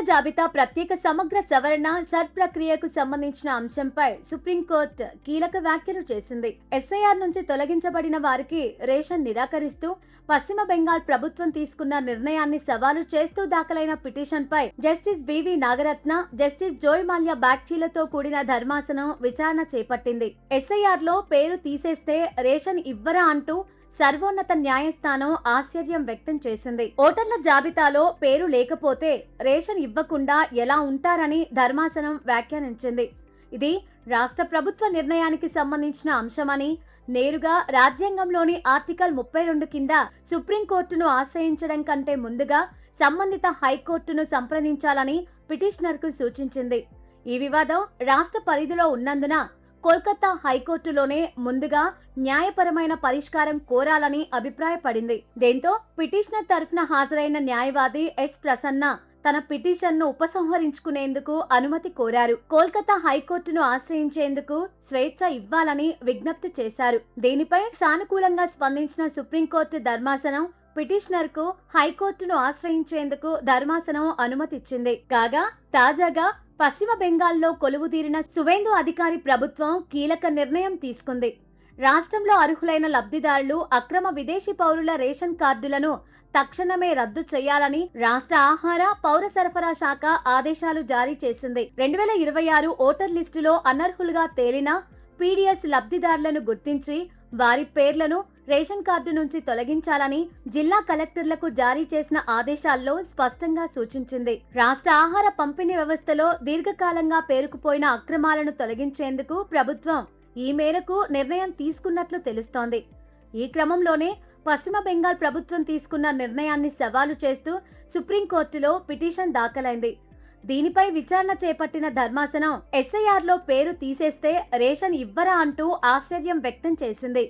జాబితా ప్రత్యేక సమగ్ర సవరణ సర్ ప్రక్రియకు సంబంధించిన అంశంపై సుప్రీంకోర్టు కీలక వ్యాఖ్యలు చేసింది. ఎస్ఐఆర్ నుంచి తొలగించబడిన వారికి రేషన్ నిరాకరిస్తూ పశ్చిమ బెంగాల్ ప్రభుత్వం తీసుకున్న నిర్ణయాన్ని సవాలు చేస్తూ దాఖలైన పిటిషన్పై justice B V Nagarathna, justice Joymalya బాగ్చీలతో కూడిన ధర్మాసనం విచారణ చేపట్టింది. ఎస్ఐఆర్ లో పేరు తీసేస్తే రేషన్ ఇవ్వరా అంటూ సర్వోన్నత న్యాయస్థానం ఆశ్చర్యం వ్యక్తం చేసింది. ఓటర్ల జాబితాలో పేరు లేకపోతే రేషన్ ఇవ్వకుండా ఎలా ఉంటారని ధర్మాసనం వ్యాఖ్యానించింది. ఇది రాష్ట్ర ప్రభుత్వ నిర్ణయానికి సంబంధించిన అంశమని, నేరుగా రాజ్యాంగంలోని ఆర్టికల్ 32 కింద సుప్రీంకోర్టును ఆశ్రయించడం కంటే ముందుగా సంబంధిత హైకోర్టును సంప్రదించాలని పిటిషనర్కు సూచించింది. ఈ వివాదం రాష్ట్ర పరిధిలో ఉన్నందున కోల్కతా హైకోర్టులోనే ముందుగా న్యాయపరమైన పరిష్కారం కోరాలని అభిప్రాయపడింది. దీంతో పిటిషనర్ తరఫున హాజరైన న్యాయవాది ఎస్ ప్రసన్న తన పిటిషన్ను ఉపసంహరించుకునేందుకు అనుమతి కోరారు. కోల్కతా హైకోర్టును ఆశ్రయించేందుకు స్వేచ్ఛ ఇవ్వాలని విజ్ఞప్తి చేశారు. దీనిపై సానుకూలంగా స్పందించిన సుప్రీంకోర్టు ధర్మాసనం పిటిషనర్ కు హైకోర్టును ఆశ్రయించేందుకు ధర్మాసనం అనుమతిచ్చింది. కాగా తాజాగా పశ్చిమ బెంగాల్లో కొలువుదీరిన సువేందు అధికారి ప్రభుత్వం కీలక నిర్ణయం తీసుకుంది. రాష్ట్రంలో అర్హులైన లబ్ధిదారులు అక్రమ విదేశీ పౌరుల రేషన్ కార్డులను తక్షణమే రద్దు చేయాలని రాష్ట్ర ఆహార, పౌర సరఫరా శాఖ ఆదేశాలు జారీ చేసింది. 2026 ఓటర్ లిస్టులో అనర్హులుగా తేలిన పీడీఎస్ లబ్ధిదారులను గుర్తించి వారి పేర్లను రేషన్ కార్డు నుంచి తొలగించాలని జిల్లా కలెక్టర్లకు జారీ చేసిన ఆదేశాల్లో స్పష్టంగా సూచించింది. రాష్ట్ర ఆహార పంపిణీ వ్యవస్థలో దీర్ఘకాలంగా పేరుకుపోయిన అక్రమాలను తొలగించేందుకు ప్రభుత్వం ఈ మేరకు నిర్ణయం తీసుకున్నట్లు తెలుస్తోంది. ఈ క్రమంలోనే పశ్చిమ బెంగాల్ ప్రభుత్వం తీసుకున్న నిర్ణయాన్ని సవాలు చేస్తూ సుప్రీంకోర్టులో పిటిషన్ దాఖలైంది. దీనిపై విచారణ చేపట్టిన ధర్మాసనం ఎస్ఐఆర్ లో పేరు తీసేస్తే రేషన్ ఇవ్వరా అంటూ ఆశ్చర్యం వ్యక్తం చేసింది.